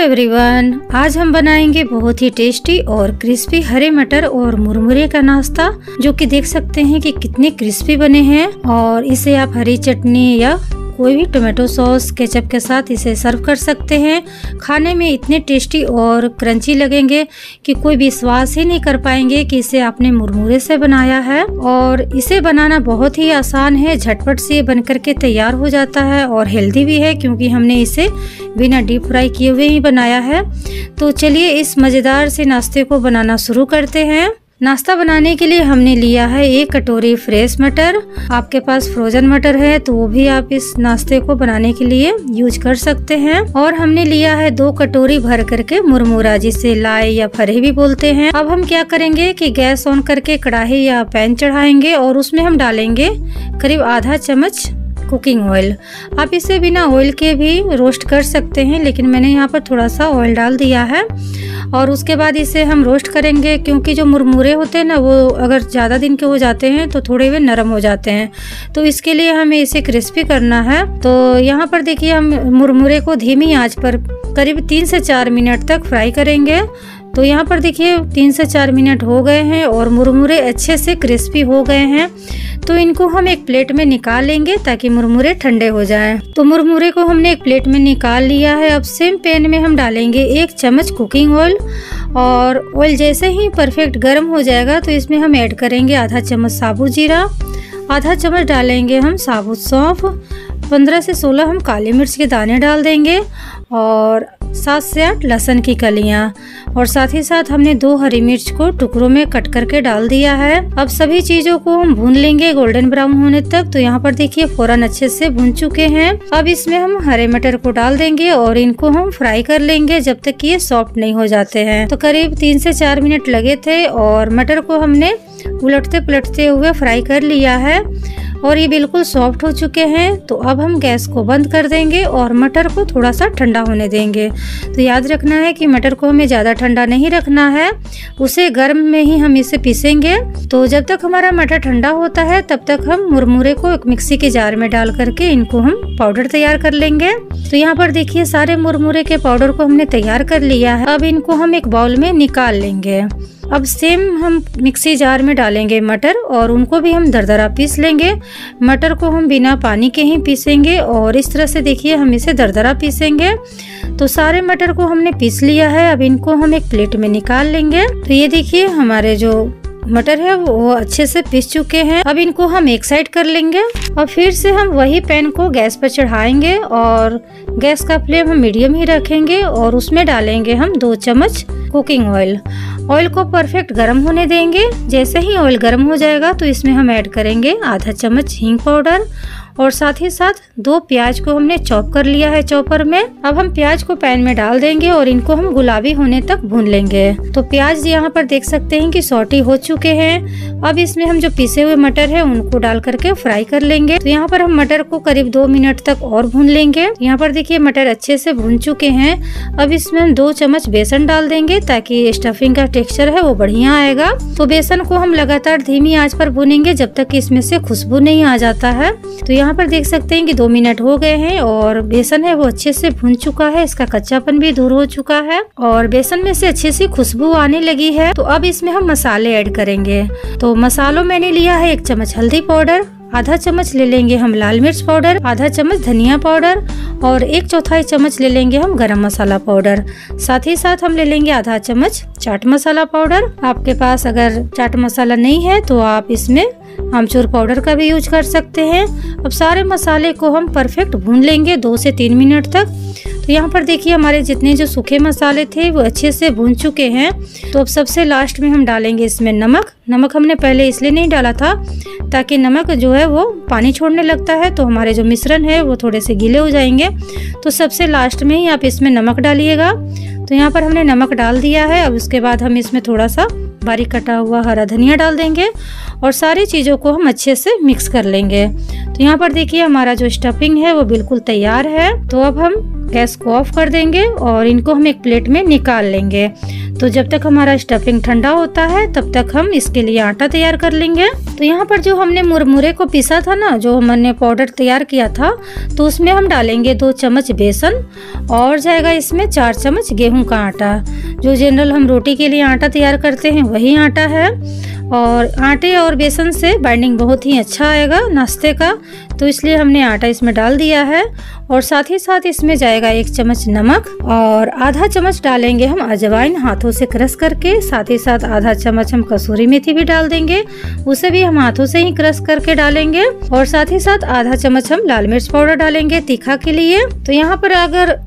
Everyone, आज हम बनाएंगे बहुत ही टेस्टी और क्रिस्पी हरे मटर और मुरमुरे का नाश्ता, जो कि देख सकते हैं कि कितने क्रिस्पी बने हैं। और इसे आप हरी चटनी या कोई भी टोमेटो सॉस केचप के साथ इसे सर्व कर सकते हैं। खाने में इतने टेस्टी और क्रंची लगेंगे कि कोई विश्वास ही नहीं कर पाएंगे कि इसे आपने मुरमुरे से बनाया है। और इसे बनाना बहुत ही आसान है, झटपट से बन करके तैयार हो जाता है और हेल्दी भी है, क्योंकि हमने इसे बिना डीप फ्राई किए हुए ही बनाया है। तो चलिए इस मज़ेदार से नाश्ते को बनाना शुरू करते हैं। नाश्ता बनाने के लिए हमने लिया है 1 कटोरी फ्रेश मटर। आपके पास फ्रोजन मटर है तो वो भी आप इस नाश्ते को बनाने के लिए यूज कर सकते हैं। और हमने लिया है 2 कटोरी भर करके मुरमुरा, जिसे लाई या फरे भी बोलते हैं। अब हम क्या करेंगे कि गैस ऑन करके कढ़ाई या पैन चढ़ाएंगे और उसमें हम डालेंगे करीब आधा चम्मच कुकिंग ऑयल। आप इसे बिना ऑयल के भी रोस्ट कर सकते हैं, लेकिन मैंने यहाँ पर थोड़ा सा ऑयल डाल दिया है। और उसके बाद इसे हम रोस्ट करेंगे, क्योंकि जो मुरमुरे होते हैं ना, वो अगर ज़्यादा दिन के हो जाते हैं तो थोड़े वे नरम हो जाते हैं। तो इसके लिए हमें इसे क्रिस्पी करना है। तो यहाँ पर देखिए हम मुरमुरे को धीमी आंच पर करीब 3 से 4 मिनट तक फ्राई करेंगे। तो यहाँ पर देखिए 3 से 4 मिनट हो गए हैं और मुरमुरे अच्छे से क्रिस्पी हो गए हैं। तो इनको हम एक प्लेट में निकाल लेंगे ताकि मुरमुरे ठंडे हो जाएं। तो मुरमुरे को हमने एक प्लेट में निकाल लिया है। अब सेम पैन में हम डालेंगे 1 चम्मच कुकिंग ऑयल। और ऑयल जैसे ही परफेक्ट गर्म हो जाएगा तो इसमें हम ऐड करेंगे आधा चम्मच साबुत जीरा, आधा चम्मच डालेंगे हम साबुत सौंफ, 15 से 16 हम काली मिर्च के दाने डाल देंगे और 7 से 8 लहसुन की कलियां। और साथ ही साथ हमने 2 हरी मिर्च को टुकड़ों में कट करके डाल दिया है। अब सभी चीजों को हम भून लेंगे गोल्डन ब्राउन होने तक। तो यहाँ पर देखिए फौरन अच्छे से भून चुके हैं। अब इसमें हम हरे मटर को डाल देंगे और इनको हम फ्राई कर लेंगे जब तक कि ये सॉफ्ट नहीं हो जाते हैं। तो करीब 3 से 4 मिनट लगे थे और मटर को हमने उलटते पलटते हुए फ्राई कर लिया है और ये बिल्कुल सॉफ्ट हो चुके हैं। तो अब हम गैस को बंद कर देंगे और मटर को थोड़ा सा ठंडा होने देंगे। तो याद रखना है कि मटर को हमें ज़्यादा ठंडा नहीं रखना है, उसे गर्म में ही हम इसे पीसेंगे। तो जब तक हमारा मटर ठंडा होता है तब तक हम मुरमुरे को एक मिक्सी के जार में डाल करके इनको हम पाउडर तैयार कर लेंगे। तो यहाँ पर देखिए सारे मुरमुरे के पाउडर को हमने तैयार कर लिया है। अब इनको हम एक बाउल में निकाल लेंगे। अब सेम हम मिक्सी जार में डालेंगे मटर और उनको भी हम दरदरा पीस लेंगे। मटर को हम बिना पानी के ही पीसेंगे और इस तरह से देखिए हम इसे दरदरा पीसेंगे। तो सारे मटर को हमने पीस लिया है। अब इनको हम एक प्लेट में निकाल लेंगे। तो ये देखिए हमारे जो मटर है वो अच्छे से पीस चुके हैं। अब इनको हम एक साइड कर लेंगे और फिर से हम वही पैन को गैस पर चढ़ाएंगे और गैस का फ्लेम हम मीडियम ही रखेंगे और उसमें डालेंगे हम 2 चम्मच कुकिंग ऑयल। ऑयल को परफेक्ट गर्म होने देंगे। जैसे ही ऑयल गर्म हो जाएगा तो इसमें हम ऐड करेंगे आधा चम्मच हींग पाउडर और साथ ही साथ 2 प्याज को हमने चॉप कर लिया है चॉपर में। अब हम प्याज को पैन में डाल देंगे और इनको हम गुलाबी होने तक भून लेंगे। तो प्याज यहाँ पर देख सकते हैं कि सॉटी हो चुके हैं। अब इसमें हम जो पीसे हुए मटर है उनको डाल करके फ्राई कर लेंगे। तो यहाँ पर हम मटर को करीब 2 मिनट तक और भून लेंगे। यहाँ पर देखिए मटर अच्छे से भून चुके हैं। अब इसमें हम 2 चम्मच बेसन डाल देंगे ताकि स्टफिंग का टेक्सचर है वो बढ़िया आएगा। तो बेसन को हम लगातार धीमी आंच पर भूनेंगे जब तक कि इसमें से खुशबू नहीं आ जाता है। तो यहाँ पर देख सकते हैं कि 2 मिनट हो गए हैं और बेसन है वो अच्छे से भुन चुका है, इसका कच्चापन भी दूर हो चुका है और बेसन में से अच्छे से खुशबू आने लगी है। तो अब इसमें हम मसाले ऐड करेंगे। तो मसालों मैंने लिया है 1 चम्मच हल्दी पाउडर, आधा चम्मच ले लेंगे हम लाल मिर्च पाउडर, आधा चम्मच धनिया पाउडर और 1/4 चम्मच ले लेंगे हम गरम मसाला पाउडर। साथ ही साथ हम ले लेंगे आधा चम्मच चाट मसाला पाउडर। आपके पास अगर चाट मसाला नहीं है तो आप इसमें आमचूर पाउडर का भी यूज कर सकते हैं। अब सारे मसाले को हम परफेक्ट भून लेंगे 2 से 3 मिनट तक। तो यहाँ पर देखिए हमारे जितने जो सूखे मसाले थे वो अच्छे से भून चुके हैं। तो अब सबसे लास्ट में हम डालेंगे इसमें नमक। नमक हमने पहले इसलिए नहीं डाला था ताकि नमक जो है वो पानी छोड़ने लगता है, तो हमारे जो मिश्रण है वो थोड़े से गीले हो जाएंगे। तो सबसे लास्ट में ही आप इसमें नमक डालिएगा। तो यहाँ पर हमने नमक डाल दिया है। अब उसके बाद हम इसमें थोड़ा सा बारीक कटा हुआ हरा धनिया डाल देंगे और सारी चीज़ों को हम अच्छे से मिक्स कर लेंगे। तो यहाँ पर देखिए हमारा जो स्टफिंग है वो बिल्कुल तैयार है। तो अब हम गैस को ऑफ कर देंगे और इनको हम एक प्लेट में निकाल लेंगे। तो जब तक हमारा स्टफिंग ठंडा होता है तब तक हम इसके लिए आटा तैयार कर लेंगे। तो यहाँ पर जो हमने मुरमुरे को पीसा था ना, जो हमने पाउडर तैयार किया था, तो उसमें हम डालेंगे 2 चम्मच बेसन और जाएगा इसमें 4 चम्मच गेहूं का आटा। जो जनरल हम रोटी के लिए आटा तैयार करते हैं वही आटा है। और आटे और बेसन से बाइंडिंग बहुत ही अच्छा आएगा नाश्ते का, तो इसलिए हमने आटा इसमें डाल दिया है। और साथ ही साथ इसमें जाएगा 1 चम्मच नमक और आधा चम्मच डालेंगे हम अजवाइन हाथों से क्रश करके। साथ ही साथ आधा चम्मच हम कसूरी मेथी भी डाल देंगे, उसे भी हम हाथों से ही क्रश करके डालेंगे। और साथ ही साथ आधा चम्मच हम लाल मिर्च पाउडर डालेंगे तीखा के लिए। तो यहाँ पर अगर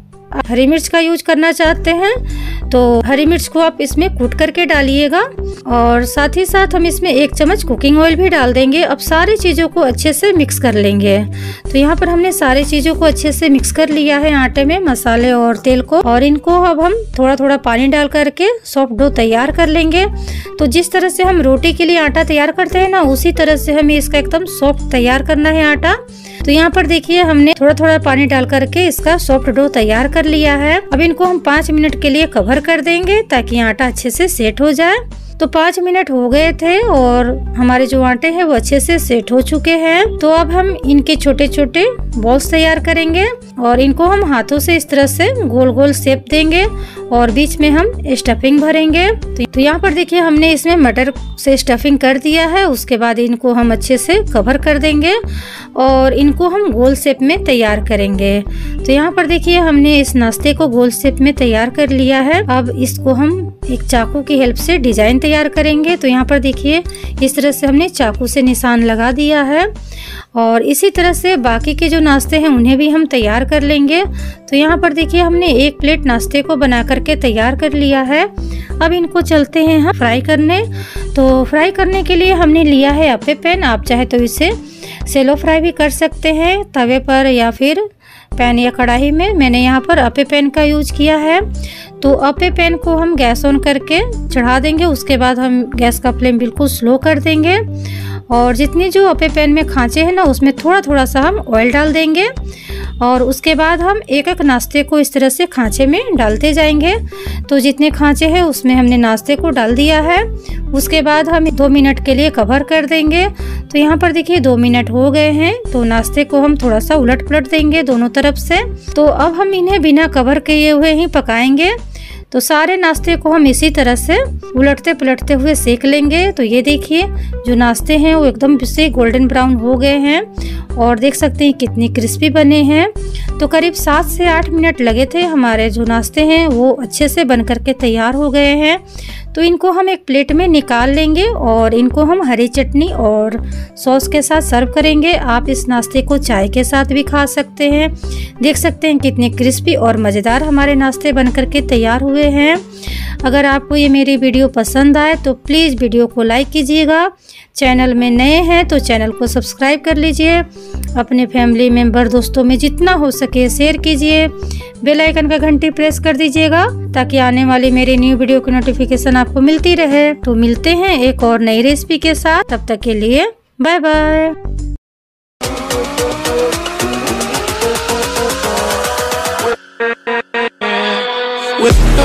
हरी मिर्च का यूज करना चाहते हैं तो हरी मिर्च को आप इसमें कूट करके डालिएगा। और साथ ही साथ हम इसमें 1 चम्मच कुकिंग ऑयल भी डाल देंगे। अब सारी चीज़ों को अच्छे से मिक्स कर लेंगे। तो यहाँ पर हमने सारी चीज़ों को अच्छे से मिक्स कर लिया है आटे में, मसाले और तेल को। और इनको अब हम थोड़ा थोड़ा पानी डाल करके सॉफ्ट डो तैयार कर लेंगे। तो जिस तरह से हम रोटी के लिए आटा तैयार करते हैं ना, उसी तरह से हमें इसका एकदम सॉफ्ट तैयार करना है आटा। तो यहाँ पर देखिए हमने थोड़ा थोड़ा पानी डाल करके इसका सॉफ्ट डो तैयार कर लिया है। अब इनको हम 5 मिनट के लिए कवर कर देंगे ताकि आटा अच्छे से सेट हो जाए। तो 5 मिनट हो गए थे और हमारे जो आटे हैं वो अच्छे से सेट हो चुके हैं। तो अब हम इनके छोटे छोटे बॉल्स तैयार करेंगे और इनको हम हाथों से इस तरह से गोल गोल शेप देंगे और बीच में हम स्टफिंग भरेंगे। तो यहाँ पर देखिए हमने इसमें मटर से स्टफिंग कर दिया है। उसके बाद इनको हम अच्छे से कवर कर देंगे और इनको हम गोल शेप में तैयार करेंगे। तो यहाँ पर देखिए हमने इस नाश्ते को गोल शेप में तैयार कर लिया है। अब इसको हम एक चाकू की हेल्प से डिजाइन तैयार करेंगे। तो यहाँ पर देखिए इस तरह से हमने चाकू से निशान लगा दिया है और इसी तरह से बाकी के जो नाश्ते हैं उन्हें भी हम तैयार कर लेंगे। तो यहाँ पर देखिए हमने 1 प्लेट नाश्ते को बना करके तैयार कर लिया है। अब इनको चलते हैं हम फ्राई करने। तो फ्राई करने के लिए हमने लिया है अप्पे पैन। आप चाहे तो इसे सेलो फ्राई भी कर सकते हैं तवे पर या फिर पैन या कढ़ाई में। मैंने यहाँ पर अप्पे पैन का यूज किया है। तो अप्पे पैन को हम गैस ऑन करके चढ़ा देंगे। उसके बाद हम गैस का फ्लेम बिल्कुल स्लो कर देंगे और जितनी जो अप्पे पैन में खांचे हैं ना, उसमें थोड़ा थोड़ा सा हम ऑयल डाल देंगे। और उसके बाद हम एक एक नाश्ते को इस तरह से खांचे में डालते जाएंगे। तो जितने खांचे हैं उसमें हमने नाश्ते को डाल दिया है। उसके बाद हम 2 मिनट के लिए कवर कर देंगे। तो यहाँ पर देखिए 2 मिनट हो गए हैं। तो नाश्ते को हम थोड़ा सा उलट पलट देंगे दोनों तरफ से। तो अब हम इन्हें बिना कवर किए हुए ही पकाएंगे। तो सारे नाश्ते को हम इसी तरह से उलटते पलटते हुए सेक लेंगे। तो ये देखिए जो नाश्ते हैं वो एकदम से गोल्डन ब्राउन हो गए हैं और देख सकते हैं कितनी क्रिस्पी बने हैं। तो करीब 7 से 8 मिनट लगे थे। हमारे जो नाश्ते हैं वो अच्छे से बन करके तैयार हो गए हैं। तो इनको हम एक प्लेट में निकाल लेंगे और इनको हम हरी चटनी और सॉस के साथ सर्व करेंगे। आप इस नाश्ते को चाय के साथ भी खा सकते हैं। देख सकते हैं कितने क्रिस्पी और मज़ेदार हमारे नाश्ते बन करके तैयार हुए हैं। अगर आपको ये मेरी वीडियो पसंद आए तो प्लीज़ वीडियो को लाइक कीजिएगा। चैनल में नए हैं तो चैनल को सब्सक्राइब कर लीजिए। अपने फैमिली मेंबर दोस्तों में जितना हो सके शेयर कीजिए। बेल आइकन का घंटी प्रेस कर दीजिएगा ताकि आने वाली मेरी न्यू वीडियो की नोटिफिकेशन आपको मिलती रहे। तो मिलते हैं एक और नई रेसिपी के साथ। तब तक के लिए बाय बाय। With